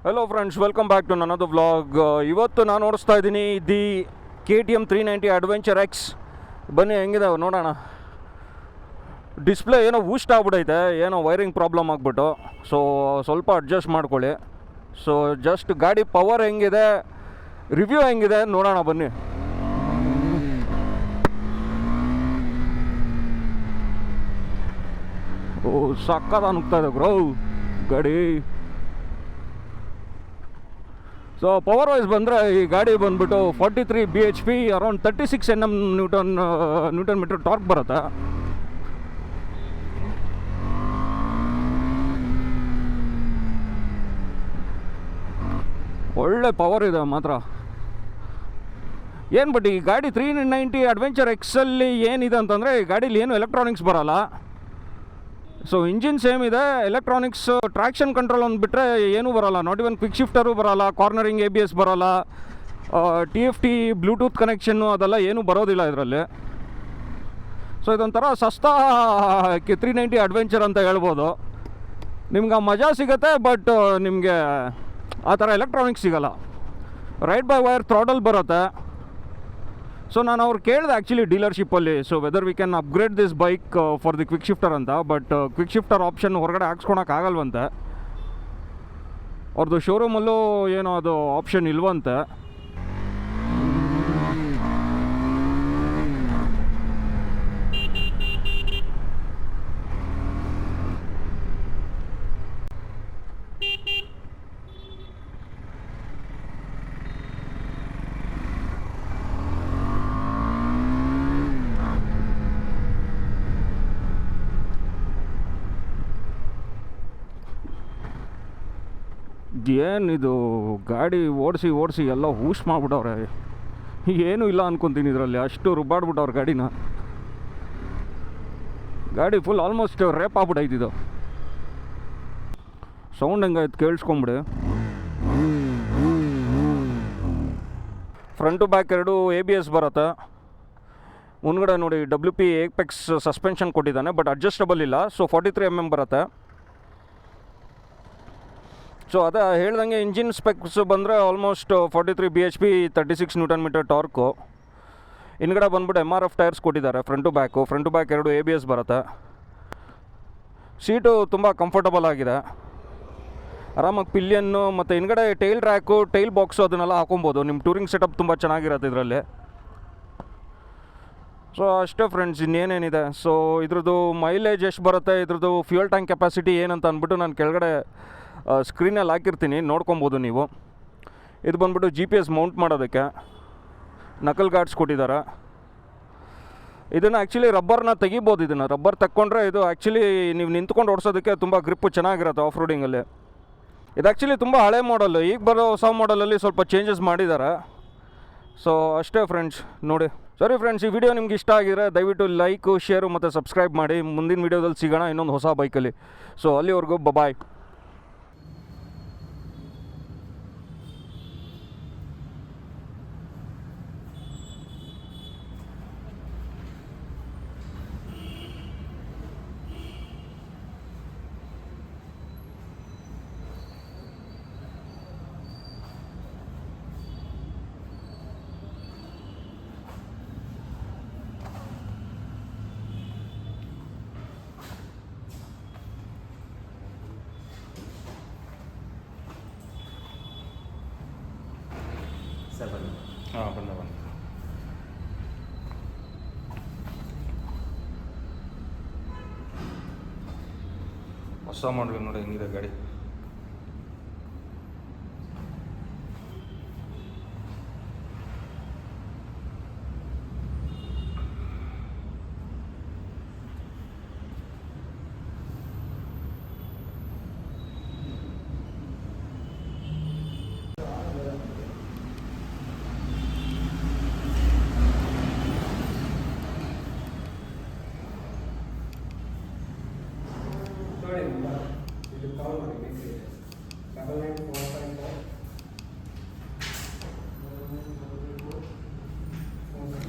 Hello friends, welcome back to ನನ್ನದು vlog. ಇವತ್ತು ನಾನು ಓಡಿಸ್ತಾ ಇದ್ದೀನಿ ದಿ KTM 390 ಅಡ್ವೆಂಚರ್ ಎಕ್ಸ್. ಬನ್ನಿ ಹೆಂಗಿದೆ ನೋಡೋಣ. ಡಿಸ್ಪ್ಲೇ ಏನೋ ವೂಸ್ಟ್ ಆಗ್ಬಿಟ್ಟೈತೆ, ಏನೋ ವೈರಿಂಗ್ ಪ್ರಾಬ್ಲಮ್ ಆಗಿಬಿಟ್ಟು. ಸೊ ಸ್ವಲ್ಪ ಅಡ್ಜಸ್ಟ್ ಮಾಡ್ಕೊಳ್ಳಿ. ಸೊ ಜಸ್ಟ್ ಗಾಡಿ ಪವರ್ ಹೆಂಗಿದೆ, ರಿವ್ಯೂ ಹೆಂಗಿದೆ ನೋಡೋಣ ಬನ್ನಿ. ಓ ಸಕ್ಕತ್ತ ನುಗ್ತಾ ಇದೆ ಬ್ರೋ ಗಾಡಿ. ಸೊ ಪವರ್ ವೈಸ್ ಬಂದರೆ ಈ ಗಾಡಿ ಬಂದ್ಬಿಟ್ಟು 43 bhp, around 36 Nm newton metre torque ಬರುತ್ತೆ. ಒಳ್ಳೆ ಪವರ್ ಇದೆ ಮಾತ್ರ. ಏನು ಬಟ್ ಈ ಗಾಡಿ 390 ಅಡ್ವೆಂಚರ್ ಎಕ್ಸಲ್ಲಿ ಏನಿದೆ ಅಂತಂದರೆ ಈ ಗಾಡೀಲಿ ಏನು ಎಲೆಕ್ಟ್ರಾನಿಕ್ಸ್ ಬರೋಲ್ಲ. ಸೊ ಇಂಜಿನ್ ಸೇಮ್ ಇದೆ, ಎಲೆಕ್ಟ್ರಾನಿಕ್ಸ್ ಟ್ರ್ಯಾಕ್ಷನ್ ಕಂಟ್ರೋಲ್ ಒಂದು ಬಿಟ್ಟರೆ ಏನೂ ಬರೋಲ್ಲ. ನಾಟ್ ಇವನ್ ಕ್ವಿಕ್ ಶಿಫ್ಟರು ಬರೋಲ್ಲ, ಕಾರ್ನರಿಂಗ್ ABS ಬರೋಲ್ಲ, TFT ಬ್ಲೂಟೂತ್ ಕನೆಕ್ಷನ್ನು ಅದೆಲ್ಲ ಏನೂ ಬರೋದಿಲ್ಲ ಇದರಲ್ಲಿ. ಸೊ ಇದೊಂಥರ ಸಸ್ತಾ 390 ಅಡ್ವೆಂಚರ್ ಅಂತ ಹೇಳ್ಬೋದು. ನಿಮ್ಗೆ ಆ ಮಜಾ ಸಿಗುತ್ತೆ, ಬಟ್ ನಿಮಗೆ ಆ ಥರ ಎಲೆಕ್ಟ್ರಾನಿಕ್ಸ್ ಸಿಗೋಲ್ಲ. ರೈಡ್ ಬೈ ವೈರ್ ಥ್ರಾಟಲ್ ಬರುತ್ತೆ. ಸೊ ನಾನು ಅವ್ರು ಕೇಳಿದೆ ಆ್ಯಕ್ಚುಲಿ ಡೀಲರ್ಶಿಪ್ಪಲ್ಲಿ, so whether we can upgrade this bike for the quick shifter ಅಂತ. ಬಟ್ ಕ್ವಿಕ್ ಶಿಫ್ಟರ್ ಆಪ್ಷನ್ ಹೊರಗಡೆ ಹಾಕ್ಸ್ಕೊಳಕ್ಕಾಗಲ್ವಂತೆ. ಅವ್ರದ್ದು ಶೋರೂಮಲ್ಲೂ ಏನೋ ಅದು ಆಪ್ಷನ್ ಇಲ್ವಂತೆ. ಏನಿದು ಗಾಡಿ ಓಡಿಸಿ ಎಲ್ಲ ಹೂಸ್ ಮಾಡಿಬಿಟ್ಟವ್ರೆ. ಏನೂ ಇಲ್ಲ ಅನ್ಕೊತೀನಿ ಇದರಲ್ಲಿ, ಅಷ್ಟು ರುಬ್ಬಾಡ್ಬಿಟ್ಟವ್ರೆ ಗಾಡಿನ. ಗಾಡಿ ಫುಲ್ ಆಲ್ಮೋಸ್ಟ್ ರೇಪ್ ಆಗ್ಬಿಟ್ಟೈತಿದು. ಸೌಂಡ್ ಹೆಂಗಾಯ್ತು ಕೇಳಿಸ್ಕೊಂಬಿಡಿ. ಫ್ರಂಟು ಬ್ಯಾಕ್ ಎರಡು ABS ಬರುತ್ತೆ. ಮುಂದ್ಗಡೆ ನೋಡಿ WP ಏಪೆಕ್ಸ್ ಸಸ್ಪೆನ್ಷನ್ ಕೊಟ್ಟಿದ್ದಾನೆ, ಬಟ್ ಅಡ್ಜಸ್ಟಬಲ್ ಇಲ್ಲ. ಸೊ 43 mm ಬರುತ್ತೆ. ಸೊ ಅದೇ ಹೇಳ್ದಂಗೆ ಇಂಜಿನ್ ಸ್ಪೆಕ್ಸ್ ಬಂದರೆ ಆಲ್ಮೋಸ್ಟ್ 43 bhp, 36 Nm ಟಾರ್ಕು. ಹಿಂದ್ಗಡೆ ಬಂದ್ಬಿಟ್ಟು MRF ಟೈರ್ಸ್ ಕೊಟ್ಟಿದ್ದಾರೆ ಫ್ರಂಟು ಬ್ಯಾಕ್ ಎರಡು ABS ಬರುತ್ತೆ. ಸೀಟು ತುಂಬ ಕಂಫರ್ಟಬಲ್ ಆಗಿದೆ, ಆರಾಮಾಗಿ ಪಿಲಿಯನ್ನು ಮತ್ತು ಹಿಂದ್ಗಡೆ ಟೈಲ್ ಟ್ರ್ಯಾಕು, ಟೈಲ್ ಬಾಕ್ಸು ಅದನ್ನೆಲ್ಲ ಹಾಕೊಬೋದು. ನಿಮ್ಮ ಟೂರಿಂಗ್ ಸೆಟಪ್ ತುಂಬ ಚೆನ್ನಾಗಿರುತ್ತೆ ಇದರಲ್ಲಿ. ಸೊ ಅಷ್ಟೇ ಫ್ರೆಂಡ್ಸ್, ಇನ್ನೇನೇನಿದೆ. ಸೊ ಇದ್ರದ್ದು ಮೈಲೇಜ್ ಎಷ್ಟು ಬರುತ್ತೆ, ಇದ್ರದ್ದು ಫ್ಯೂಯಲ್ ಟ್ಯಾಂಕ್ ಕೆಪಾಸಿಟಿ ಏನಂತ ಅಂದ್ಬಿಟ್ಟು ನಾನು ಕೆಳಗಡೆ ಸ್ಕ್ರೀನಲ್ಲಿ ಹಾಕಿರ್ತೀನಿ, ನೋಡ್ಕೊಬೋದು ನೀವು. ಇದು ಬಂದ್ಬಿಟ್ಟು GPS ಮೌಂಟ್ ಮಾಡೋದಕ್ಕೆ ನಕಲ್ ಗಾರ್ಡ್ಸ್ ಕೊಟ್ಟಿದ್ದಾರೆ. ಇದನ್ನು ಆ್ಯಕ್ಚುಲಿ ರಬ್ಬರ್ನ ತೆಗಿಬೋದು. ಇದನ್ನು ರಬ್ಬರ್ ತಕ್ಕೊಂಡ್ರೆ ಇದು ಆ್ಯಕ್ಚುಲಿ ನೀವು ನಿಂತ್ಕೊಂಡು ಓಡಿಸೋದಕ್ಕೆ ತುಂಬ ಗ್ರಿಪ್ಪು ಚೆನ್ನಾಗಿರುತ್ತೆ ಆಫ್ ರೋಡಿಂಗಲ್ಲಿ. ಇದು ಆ್ಯಕ್ಚುಲಿ ತುಂಬ ಹಳೆ ಮಾಡಲ್ಲು, ಈಗ ಬರೋ ಹೊಸ ಮಾಡಲಲ್ಲಿ ಸ್ವಲ್ಪ ಚೇಂಜಸ್ ಮಾಡಿದ್ದಾರೆ. ಸೊ ಅಷ್ಟೇ ಫ್ರೆಂಡ್ಸ್ ನೋಡಿ. ಸರಿ ಫ್ರೆಂಡ್ಸ್, ಈ ವಿಡಿಯೋ ನಿಮ್ಗೆ ಇಷ್ಟ ಆಗಿದ್ರೆ ದಯವಿಟ್ಟು ಲೈಕು, ಶೇರು ಮತ್ತು ಸಬ್ಸ್ಕ್ರೈಬ್ ಮಾಡಿ. ಮುಂದಿನ ವೀಡಿಯೋದಲ್ಲಿ ಸಿಗೋಣ ಇನ್ನೊಂದು ಹೊಸ ಬೈಕಲ್ಲಿ. ಸೊ ಅಲ್ಲಿವರೆಗೂ ಬಾಯ್. ಹಾಂ ಬಂದ ಹೊಸ ಮಾಡಲ್ ನೋಡಿ ಹೆಂಗಿದೆ ಗಾಡಿ.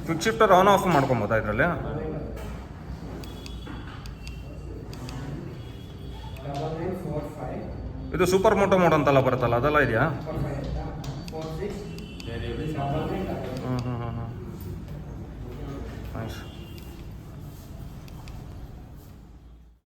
ಕ್ವಿಕ್ ಶಿಫ್ಟರ್ ಆನ್ ಆಫ್ ಮಾಡ್ಕೊಬೋದಾ ಇದರಲ್ಲಿ? ಇದು ಸೂಪರ್ ಮೋಟೋ ಮೋಡ್ ಅಂತೆಲ್ಲ ಬರುತ್ತಲ್ಲ ಅದೆಲ್ಲ ಇದೆಯಾ? 4, 6 variable